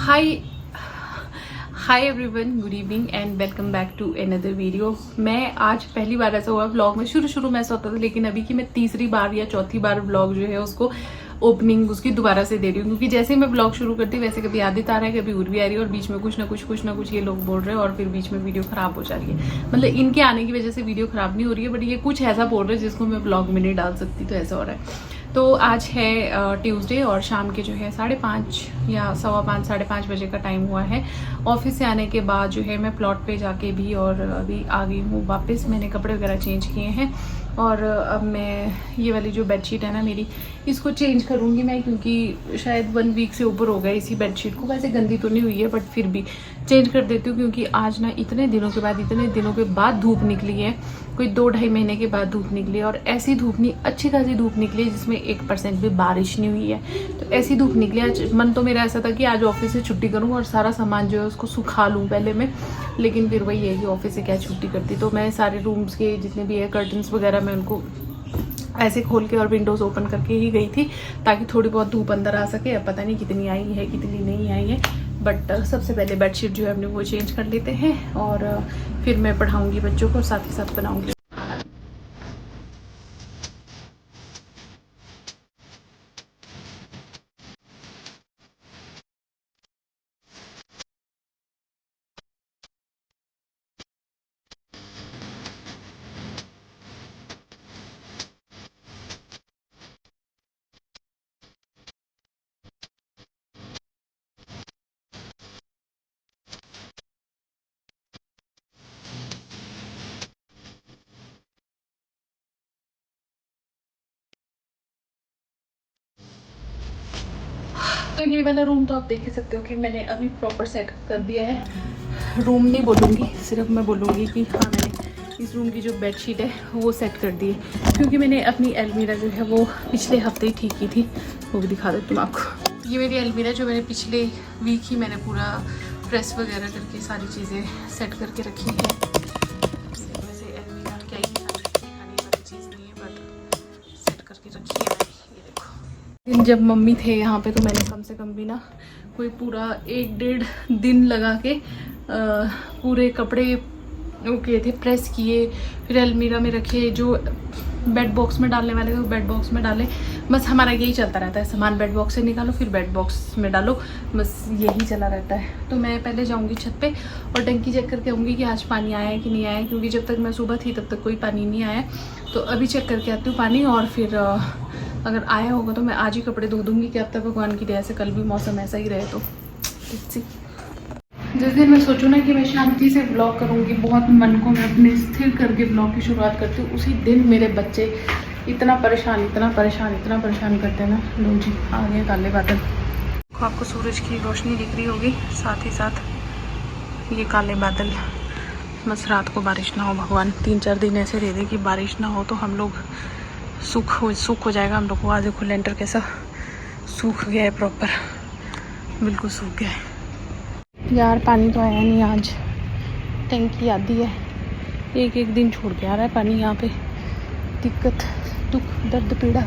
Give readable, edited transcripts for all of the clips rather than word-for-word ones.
Hi hi everyone, good evening and welcome back to another video. मैं आज पहली बार ऐसा हुआ व्लॉग में, शुरू में ऐसा होता था लेकिन अभी की मैं तीसरी बार या चौथी बार व्लॉग जो है उसको ओपनिंग उसकी दोबारा से दे रही हूँ, क्योंकि जैसे ही मैं व्लॉग शुरू करती हूँ वैसे कभी आदित्य आ रहा है, कभी उर्वी आ रही है और बीच में कुछ ना कुछ ये लोग बोल रहे हैं और फिर बीच में वीडियो खराब हो जा रही है। मतलब इनके आने की वजह से वीडियो खराब नहीं हो रही है, बट ये कुछ ऐसा बोल रहे हैं जिसको मैं व्लॉग में नहीं डाल सकती, तो ऐसा हो रहा है। तो आज है ट्यूसडे और शाम के जो है 5:30 या 5:15 5:30 बजे का टाइम हुआ है। ऑफिस से आने के बाद जो है मैं प्लॉट पे जाके भी और अभी आ गई हूँ वापस। मैंने कपड़े वगैरह चेंज किए हैं और अब मैं ये वाली जो बेडशीट है ना मेरी, इसको चेंज करूँगी मैं, क्योंकि शायद 1 वीक से ऊपर हो गया इसी बेडशीट को। वैसे गंदी तो नहीं हुई है बट फिर भी चेंज कर देती हूँ, क्योंकि आज ना इतने दिनों के बाद धूप निकली है, कोई 2-2.5 महीने के बाद धूप निकली है और ऐसी धूप नहीं, अच्छी खासी धूप निकली है जिसमें 1% भी बारिश नहीं हुई है। तो ऐसी धूप निकली आज, मन तो मेरा ऐसा था कि आज ऑफिस से छुट्टी करूँ और सारा सामान जो है उसको सुखा लूँ पहले मैं, लेकिन फिर वही है कि ऑफिस से क्या छुट्टी करती। तो मैं सारे रूम्स के जितने भी है कर्टन्स वगैरह मैं उनको ऐसे खोल के और विंडोज़ ओपन करके ही गई थी, ताकि थोड़ी बहुत धूप अंदर आ सके। अब पता नहीं कितनी आई है कितनी नहीं आई है, बट सबसे पहले बेडशीट जो है अपने वो चेंज कर लेते हैं और फिर मैं पढ़ाऊँगी बच्चों को, साथ ही साथ बनाऊँगी। तो ये वाला रूम तो आप देख ही सकते हो कि मैंने अभी प्रॉपर सेट कर दिया है। रूम नहीं बोलूँगी, सिर्फ मैं बोलूँगी कि हाँ मैंने इस रूम की जो बेडशीट है वो सेट कर दी है, क्योंकि मैंने अपनी अलमीरा जो है वो पिछले हफ्ते ही ठीक की थी। वो भी दिखा देती हूँ आपको। ये मेरी अलमीरा जो मैंने पिछले वीक ही मैंने पूरा प्रेस वगैरह करके सारी चीज़ें सेट करके रखी है। वैसे अलमीरा क्या ही दिखाने वाली चीज़ नहीं है, बट सेट करके रखी है। जब मम्मी थे यहाँ पे तो मैंने कम से कम भी ना कोई पूरा 1-1.5 दिन लगा के पूरे कपड़े वो किए थे, प्रेस किए, फिर अलमीरा में रखे। जो बेड बॉक्स में डालने वाले थे वो बेड बॉक्स में डाले। बस हमारा यही चलता रहता है, सामान बेड बॉक्स से निकालो फिर बेड बॉक्स में डालो, बस यही चला रहता है। तो मैं पहले जाऊँगी छत पे और टंकी चेक करके आऊँगी कि आज पानी आया है कि नहीं आया है, क्योंकि जब तक मैं सुबह थी तब तक कोई पानी नहीं आया। तो अभी चेक करके आती हूँ पानी, और फिर अगर आया होगा तो मैं आज ही कपड़े धो दूँगी। कि अब तक भगवान की दया से कल भी मौसम ऐसा ही रहे तो जिस दिन मैं सोचूँ ना कि मैं शांति से ब्लॉग करूँगी, बहुत मन को मैं अपने स्थिर करके ब्लॉग की शुरुआत करती हूँ, उसी दिन मेरे बच्चे इतना परेशान करते हैं ना। लो जी आ गए काले बादल। आपको सूरज की रोशनी दिख रही होगी, साथ ही साथ ये काले बादल। बस रात को बारिश ना हो भगवान, 3-4 दिन ऐसे दे दे कि बारिश ना हो तो हम लोग सूख हो जाएगा हम लोग को। आज देखो लेंटर कैसा सूख गया है, प्रॉपर बिल्कुल सूख गया है यार। पानी तो आया नहीं आज, टंकी आधी है, एक दिन छोड़ के आ रहा है पानी। यहाँ पे दिक्कत दुख दर्द पीड़ा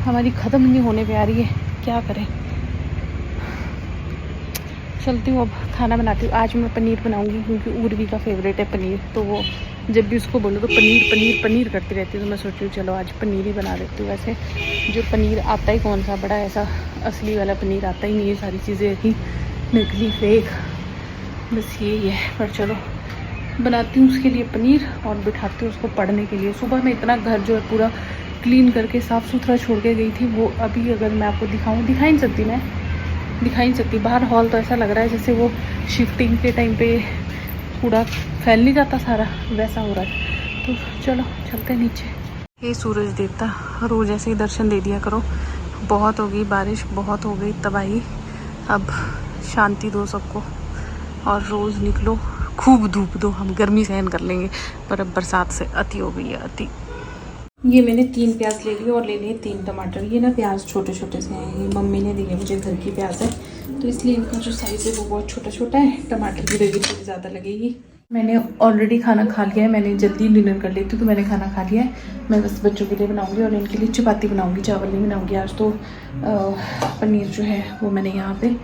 हमारी ख़त्म नहीं होने पे आ रही है, क्या करें। चलती हूँ अब खाना बनाती हूँ। आज मैं पनीर बनाऊँगी, क्योंकि उर्वी का फेवरेट है पनीर, तो वो जब भी उसको बोलो तो पनीर करती रहती है। तो मैं सोच रही हूँ चलो आज पनीर ही बना देती हूँ। वैसे जो पनीर आता ही कौन सा बड़ा ऐसा असली वाला पनीर आता ही नहीं है, सारी चीज़ें थी नकली फेक, बस यही है। पर चलो बनाती हूँ उसके लिए पनीर और बिठाती हूँ उसको पढ़ने के लिए। सुबह में इतना घर जो है पूरा क्लीन करके साफ़ सुथरा छोड़ के गई थी, वो अभी अगर मैं आपको दिखाऊँ दिखा ही नहीं सकती। बाहर हॉल तो ऐसा लग रहा है जैसे वो शिफ्टिंग के टाइम पे कूड़ा फैल नहीं जाता सारा, वैसा हो रहा है। तो चलो चलते हैं नीचे। हे सूरज देवता, रोज़ ऐसे ही दर्शन दे दिया करो। बहुत हो गई बारिश, बहुत हो गई तबाही, अब शांति दो सबको और रोज़ निकलो, खूब धूप दो, हम गर्मी सहन कर लेंगे, पर अब बरसात से अति हो गई है अति। ये मैंने 3 प्याज ले लिए और ले लिए 3 टमाटर। ये ना प्याज छोटे छोटे से हैं, ये मम्मी ने दिए, मुझे घर की प्याज है तो इसलिए इनका जो साइज़ है वो बहुत छोटा है। टमाटर की ग्रेवी थोड़ी ज़्यादा लगेगी। मैंने ऑलरेडी खाना खा लिया है, मैंने जल्दी डिनर कर लेती हूँ तो मैंने खाना खा लिया है। मैं बस बच्चों के लिए बनाऊँगी और इनके लिए चपाती बनाऊँगी, चावल नहीं बनाऊँगी आज। तो पनीर जो है वो मैंने यहाँ पे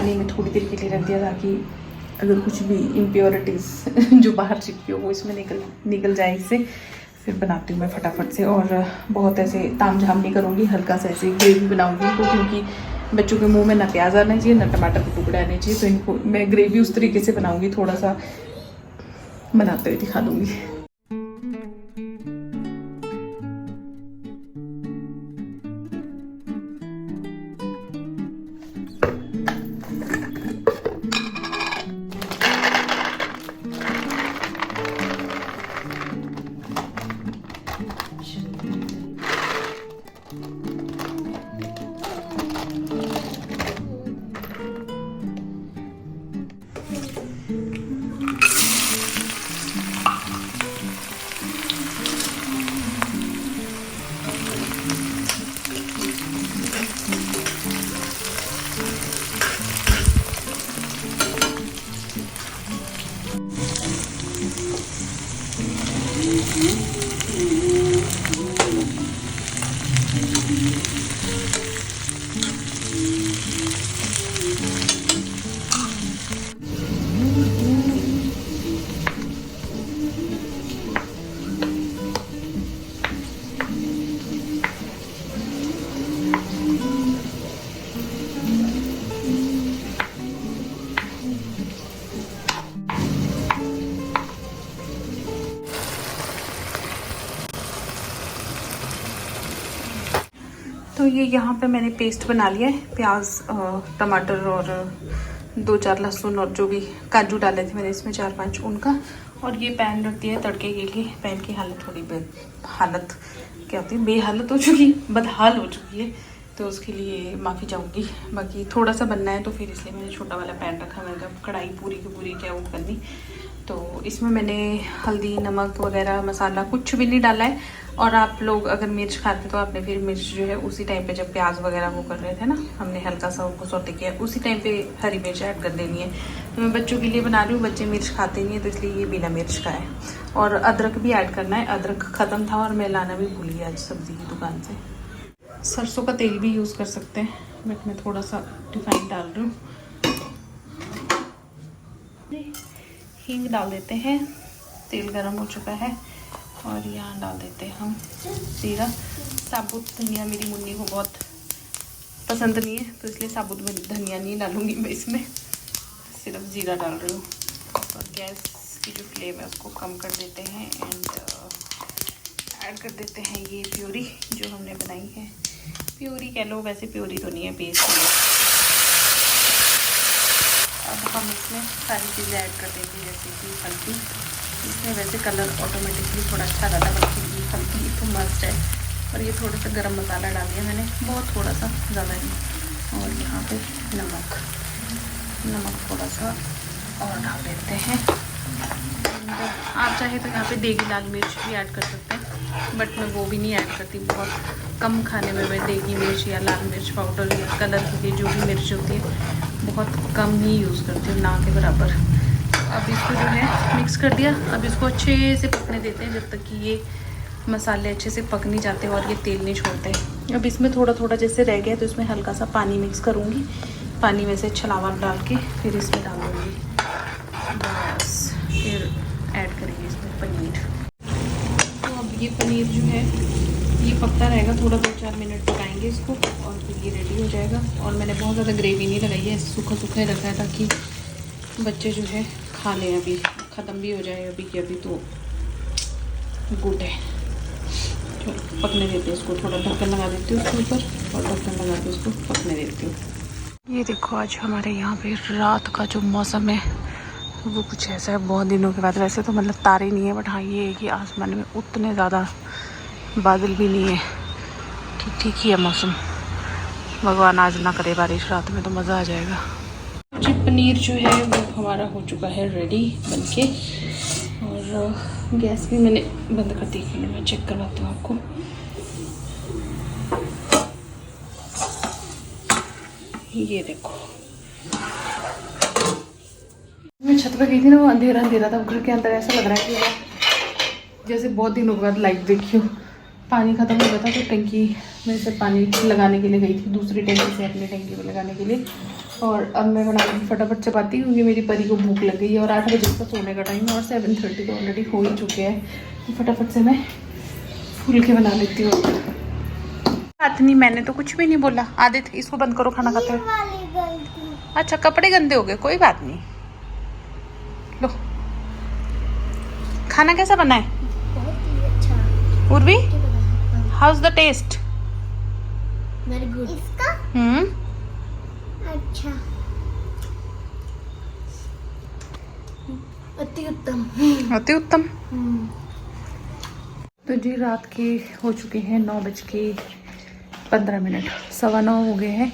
पानी में थोड़ी देर के लिए रख दिया ताकि अगर कुछ भी इम्प्योरिटीज़ जो बाहर चिपकी हो वो इसमें निकल जाए इससे। फिर बनाती हूँ मैं फटाफट से, और बहुत ऐसे तामझाम नहीं करूँगी, हल्का सा ऐसे ग्रेवी बनाऊँगी इनको, क्योंकि बच्चों के मुंह में ना प्याज आना चाहिए ना टमाटर के टुकड़े आने चाहिए। तो इनको मैं ग्रेवी उस तरीके से बनाऊँगी, थोड़ा सा बनाते हुए दिखा दूँगी। तो ये यहाँ पे मैंने पेस्ट बना लिया है, प्याज टमाटर और 2-4 लहसुन और जो भी काजू डाले थे मैंने इसमें 4-5 उनका। और ये पैन रख दिया है तड़के के लिए। पैन की हालत थोड़ी हालत क्या होती है, बेहालत हो चुकी, बदहाल हो चुकी है, तो उसके लिए माफ़ी चाहूँगी। बाकी थोड़ा सा बनना है तो फिर इसलिए मैंने छोटा वाला पैन रखा। मैंने कहा कढ़ाई पूरी की पूरी क्या वो करनी। तो इसमें मैंने हल्दी नमक वगैरह मसाला कुछ भी नहीं डाला है। और आप लोग अगर मिर्च खाते तो आपने फिर मिर्च जो है उसी टाइम पे जब प्याज वगैरह वो कर रहे थे ना, हमने हल्का सा उनको सौटे किया, उसी टाइम पे हरी मिर्च ऐड कर देनी है। तो मैं बच्चों के लिए बना रही हूँ, बच्चे मिर्च खाते नहीं है तो इसलिए ये बिना मिर्च का है। और अदरक भी ऐड करना है, अदरक ख़त्म था और मैं लाना भी भूली आज सब्ज़ी की दुकान से। सरसों का तेल भी यूज़ कर सकते हैं, बट मैं थोड़ा सा रिफाइंड डाल रही हूँ। हींग डाल देते हैं, तेल गरम हो चुका है और यहाँ डाल देते हैं हम जीरा। साबुत धनिया मेरी मुन्नी को बहुत पसंद नहीं है तो इसलिए साबुत धनिया नहीं डालूँगी मैं इसमें, सिर्फ जीरा डाल रही हूँ। और गैस की जो फ्लेम है उसको कम कर देते हैं एंड ऐड कर देते हैं ये प्योरी जो हमने बनाई है। प्योरी कह लो, वैसे प्योरी तो नहीं है, पेस्ट है। अब हम इसमें सारी चीज़ें ऐड कर देंगे, जैसे कि हल्दी, इसमें वैसे कलर ऑटोमेटिकली थोड़ा अच्छा आता है, बल्कि हल्दी तो मस्त है। और ये थोड़ा सा गरम मसाला डाल दिया मैंने, बहुत थोड़ा सा, ज़्यादा नहीं। और यहाँ पे नमक थोड़ा सा और डाल देते हैं। आप चाहे तो यहाँ पे देगी लाल मिर्च भी ऐड कर सकते हैं, बट मैं वो भी नहीं ऐड करती। बहुत कम खाने में मैं देगी मिर्च या लाल मिर्च पाउडर या कलर के लिए जो भी मिर्च होती है बहुत कम ही यूज़ करती हूँ, ना के बराबर। अब इसको जो है मिक्स कर दिया। अब इसको अच्छे से पकने देते हैं जब तक कि ये मसाले अच्छे से पक नहीं जाते और ये तेल नहीं छोड़ते। अब इसमें थोड़ा थोड़ा जैसे रह गया तो इसमें हल्का सा पानी मिक्स करूँगी, पानी में से छलावा डाल के फिर इसमें डालूँगी, बस। फिर ऐड करेंगे इसमें पनीर। तो अब ये पनीर जो है ये पकता रहेगा, थोड़ा 2-4 मिनट पकाएंगे इसको और फिर ये रेडी हो जाएगा। और मैंने बहुत ज़्यादा ग्रेवी नहीं लगाई है, सूखा सूखा ही रखा है ताकि बच्चे जो है खा लें। अभी ख़त्म भी हो जाए अभी की अभी, तो गुड है। तो पकने देते हैं इसको, थोड़ा ढक्कन लगा देती हूँ उसके ऊपर और ढक्कन लगा के उसको पकने देती हूँ। ये देखो आज हमारे यहाँ पे रात का जो मौसम है वो कुछ ऐसा है, बहुत दिनों के बाद। वैसे तो मतलब तारे नहीं है, बट हाँ ये है कि आसमान में उतने ज़्यादा बादल भी नहीं है, ठीक ठीक ही है मौसम। भगवान आज ना करे बारिश रात में, तो मज़ा आ जाएगा। जी पनीर जो है वो हमारा हो चुका है रेडी बनके, और गैस भी मैंने बंद कर दी। मैं चेक करवाती हूँ आपको। ये देखो, मैं छत पे गई थी ना, वो अंधेरा अंधेरा था घर के अंदर, ऐसा लग रहा है कि जैसे बहुत दिनों के बाद लाइट देखी हो। पानी ख़त्म हो गया था तो टंकी में से पानी लगाने के लिए गई थी, दूसरी टंकी से अपनी टंकी में लगाने के लिए। और अब मैं बना रही फटाफट चपाती, क्योंकि मेरी परी को भूख लग गई है और 8 बजे का सोने का टाइम है और 7:30 तो ऑलरेडी हो ही चुके हैं। तो फटाफट से मैं फूल के बना लेती हूँ। बात नहीं, मैंने तो कुछ भी नहीं बोला। आदित इसको बंद करो खाना खाते हुए। अच्छा कपड़े गंदे हो गए, कोई बात नहीं। लो खाना कैसा बना है? बहुत ही अच्छा। Urvi how's the taste? Very good. इसका अच्छा, अति उत्तम। अति उत्तम। तो जी रात के हो चुके हैं 9:15, 9:15 हो गए हैं।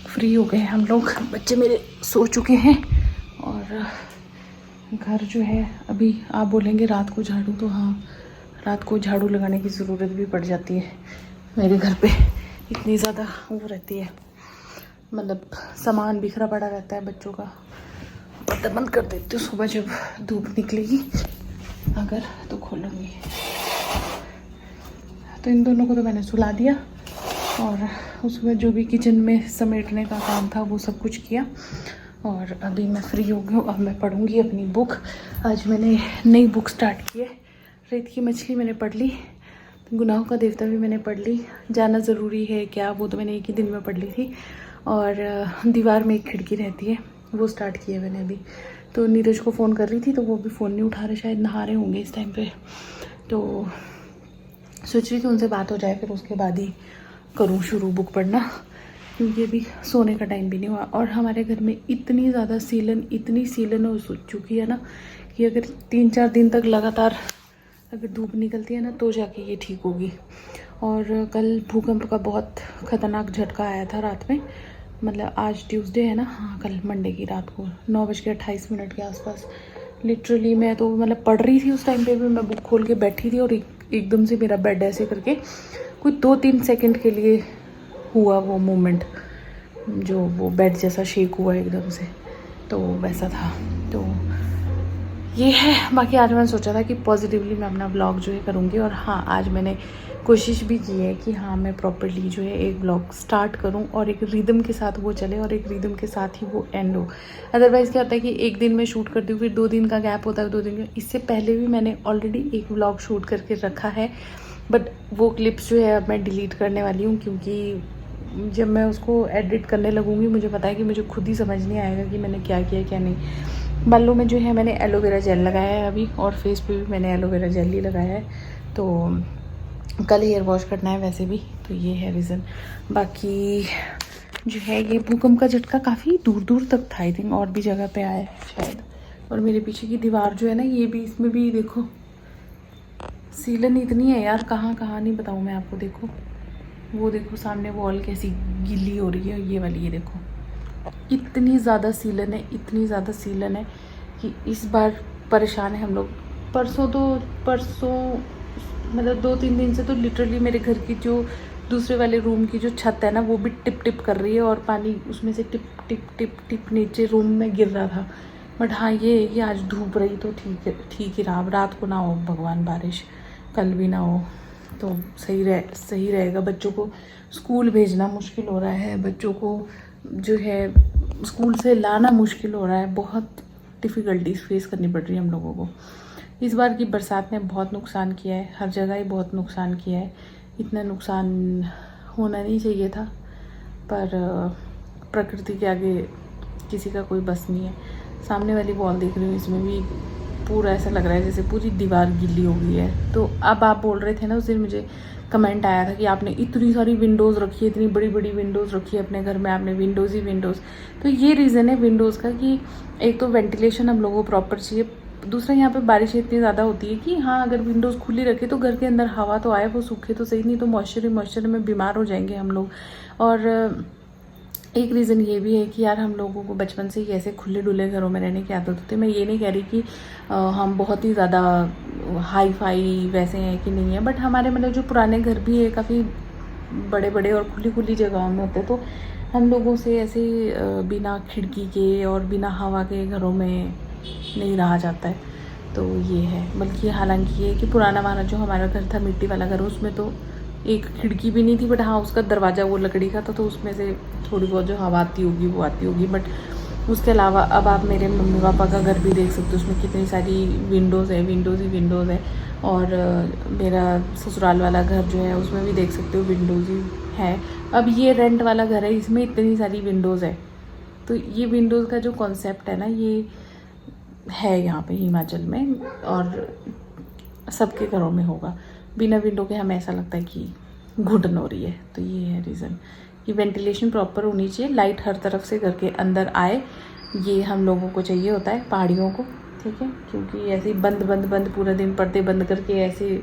फ्री हो गए हैं हम लोग, बच्चे मेरे सो चुके हैं। और घर जो है अभी आप बोलेंगे रात को झाड़ू, तो हाँ रात को झाड़ू लगाने की ज़रूरत भी पड़ जाती है। मेरे घर पे इतनी ज़्यादा वो रहती है, मतलब सामान बिखरा पड़ा रहता है बच्चों का। पर्दा बंद कर देती हूँ, सुबह जब धूप निकलेगी अगर तो खोलूँगी। तो इन दोनों को तो मैंने सुला दिया और उसमें जो भी किचन में समेटने का काम था वो सब कुछ किया। और अभी मैं फ्री हो गई हूँ, अब मैं पढ़ूँगी अपनी बुक। आज मैंने नई बुक स्टार्ट की है। रेत की मछली मैंने पढ़ ली, गुनाहों का देवता भी मैंने पढ़ ली, जाना ज़रूरी है क्या वो तो मैंने एक ही दिन में पढ़ ली थी। और दीवार में एक खिड़की रहती है वो स्टार्ट की है मैंने अभी। तो नीरज को फ़ोन कर रही थी तो वो भी फ़ोन नहीं उठा रहे, शायद नहा रहे होंगे इस टाइम पे। तो सोच रही थी उनसे बात हो जाए फिर उसके बाद ही करूँ शुरू बुक पढ़ना, क्योंकि अभी सोने का टाइम भी नहीं हुआ। और हमारे घर में इतनी ज़्यादा इतनी सीलन हो चुकी है ना कि अगर 3-4 दिन तक लगातार अगर धूप निकलती है ना तो जाके ये ठीक होगी। और कल भूकंप का बहुत ख़तरनाक झटका आया था रात में, मतलब आज ट्यूसडे है ना, हाँ कल मंडे की रात को 9:28 के आसपास। लिटरली मैं तो मतलब पढ़ रही थी उस टाइम पे भी, मैं बुक खोल के बैठी थी और एकदम से मेरा बेड ऐसे करके कुछ 2-3 सेकंड के लिए हुआ वो मोमेंट, जो वो बेड जैसा शेक हुआ एकदम से, तो वैसा था। तो ये है। बाकी आज मैंने सोचा था कि पॉजिटिवली मैं अपना ब्लॉग जो है करूँगी। और हाँ आज मैंने कोशिश भी की है कि हाँ मैं प्रॉपर्ली जो है एक ब्लॉग स्टार्ट करूँ और एक रिदम के साथ वो चले और एक रिदम के साथ ही वो एंड हो। अदरवाइज़ क्या होता है कि एक दिन में शूट करती हूँ, फिर 2 दिन का गैप होता है, 2 दिन का। इससे पहले भी मैंने ऑलरेडी एक ब्लॉग शूट करके रखा है, बट वो क्लिप्स जो है अब मैं डिलीट करने वाली हूँ, क्योंकि जब मैं उसको एडिट करने लगूँगी मुझे पता है कि मुझे खुद ही समझ नहीं आएगा कि मैंने क्या किया क्या नहीं। बालों में जो है मैंने एलोवेरा जेल लगाया है अभी, और फेस पे भी मैंने एलोवेरा जेल ही लगाया है। तो कल हेयर वॉश करना है वैसे भी, तो ये है रीज़न। बाकी जो है ये भूकंप का झटका काफ़ी दूर दूर तक था, आई थिंक और भी जगह पे आया है शायद। और मेरे पीछे की दीवार जो है ना, ये भी, इसमें भी देखो सीलन इतनी है यार, कहाँ कहाँ नहीं बताऊँ मैं आपको। देखो वो देखो सामने वॉल कैसी गीली हो रही है, ये वाली ये देखो, इतनी ज़्यादा सीलन है, इतनी ज़्यादा सीलन है कि इस बार परेशान है हम लोग। परसों मतलब 2-3 दिन से तो लिटरली मेरे घर की जो दूसरे वाले रूम की जो छत है ना वो भी टिप टिप कर रही है और पानी उसमें से टिप टिप टिप टिप नीचे रूम में गिर रहा था। बट हाँ ये आज धूप रही तो ठीक ही रहा। अब रात को ना हो भगवान बारिश, कल भी ना हो तो सही रहेगा। बच्चों को स्कूल भेजना मुश्किल हो रहा है, बच्चों को जो है स्कूल से लाना मुश्किल हो रहा है, बहुत डिफ़िकल्टीज फेस करनी पड़ रही है हम लोगों को। इस बार की बरसात ने बहुत नुकसान किया है, हर जगह ही बहुत नुकसान किया है। इतना नुकसान होना नहीं चाहिए था, पर प्रकृति के आगे किसी का कोई बस नहीं है। सामने वाली वॉल देख रही हूँ, इसमें भी पूरा ऐसा लग रहा है जैसे पूरी दीवार गीली हो गई है। तो अब आप बोल रहे थे ना उस दिन, मुझे कमेंट आया था कि आपने इतनी सारी विंडोज़ रखी है, इतनी बड़ी बड़ी विंडोज़ रखी है अपने घर में, आपने विंडोज़ ही विंडोज़। तो ये रीज़न है विंडोज़ का कि एक तो वेंटिलेशन हम लोगों को प्रॉपर चाहिए, दूसरा यहाँ पे बारिश इतनी ज़्यादा होती है कि हाँ अगर विंडोज़ खुली रखे तो घर के अंदर हवा तो आए, वो सूखे तो सही, नहीं तो मॉइस्चर में बीमार हो जाएंगे हम लोग। और एक रीज़न ये भी है कि यार हम लोगों को बचपन से ही ऐसे खुले डुले घरों में रहने की आदत होती है। मैं ये नहीं कह रही कि हम बहुत ही ज़्यादा हाई फाई वैसे हैं कि नहीं है, बट हमारे मतलब जो पुराने घर भी है काफ़ी बड़े बड़े और खुली खुली जगहों में होते हैं। तो हम लोगों से ऐसे बिना खिड़की के और बिना हवा के घरों में नहीं रहा जाता है। तो ये है, बल्कि हालांकि ये कि पुराना वाला जो हमारा घर था मिट्टी वाला घर, उसमें तो एक खिड़की भी नहीं थी, बट हाँ उसका दरवाज़ा वो लकड़ी का था, तो उसमें से थोड़ी बहुत जो हवा आती होगी वो आती होगी। बट उसके अलावा अब आप मेरे मम्मी पापा का घर भी देख सकते हो, उसमें कितनी सारी विंडोज़ है, विंडोज़ ही विंडोज़ है। और मेरा ससुराल वाला घर जो है उसमें भी देख सकते हो विंडोज़ ही है। अब ये रेंट वाला घर है, इसमें इतनी सारी विंडोज़ है। तो ये विंडोज़ का जो कॉन्सेप्ट है ना, ये है यहाँ पे हिमाचल में, और सबके घरों में होगा। बिना विंडो के हमें ऐसा लगता है कि घुटन हो रही है। तो ये है रीज़न कि वेंटिलेशन प्रॉपर होनी चाहिए, लाइट हर तरफ से घर के अंदर आए, ये हम लोगों को चाहिए होता है, पहाड़ियों को, ठीक है। क्योंकि ऐसे ही बंद बंद बंद पूरा दिन पर्दे बंद करके ऐसे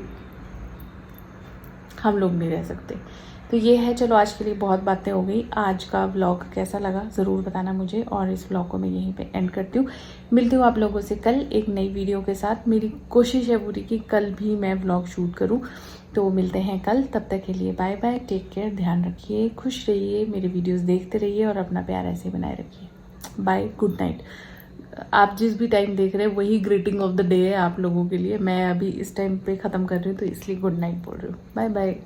हम लोग नहीं रह सकते। तो ये है। चलो आज के लिए बहुत बातें हो गई। आज का व्लॉग कैसा लगा ज़रूर बताना मुझे, और इस व्लॉग को मैं यहीं पे एंड करती हूँ। मिलती हूँ आप लोगों से कल एक नई वीडियो के साथ। मेरी कोशिश है पूरी कि कल भी मैं व्लॉग शूट करूँ। तो मिलते हैं कल, तब तक के लिए बाय बाय, टेक केयर, ध्यान रखिए, खुश रहिए, मेरे वीडियोज़ देखते रहिए और अपना प्यार ऐसे ही बनाए रखिए। Bye, good night. आप जिस भी टाइम देख रहे हैं वही ग्रीटिंग ऑफ द डे है आप लोगों के लिए। मैं अभी इस टाइम पे ख़त्म कर रही हूँ, तो इसलिए गुड नाइट बोल रही हूँ। Bye bye.